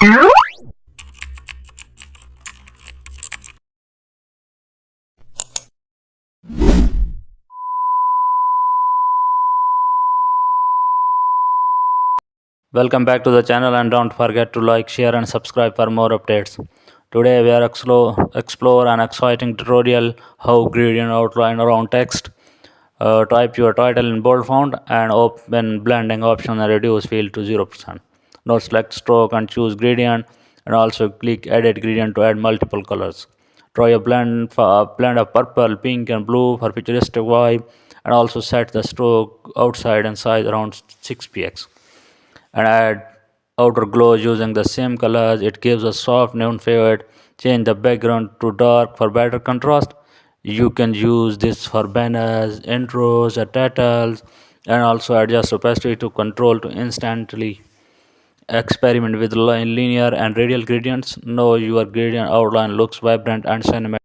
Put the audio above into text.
Welcome back to the channel, and don't forget to like, share and subscribe for more updates. Today we are explore an exciting tutorial how gradient outline around text. Type your title in bold font and open blending option and reduce fill to 0%. Now select stroke and choose gradient, and also click edit gradient to add multiple colors. Try a blend of purple, pink and blue for futuristic vibe, and also set the stroke outside and size around 6px, and add outer glow using the same colors. It gives a soft neon fade. Change the background to dark for better contrast. You can use this for banners, intros, or titles, and also adjust opacity to control to instantly experiment with linear and radial gradients. Now your gradient outline looks vibrant and cinematic.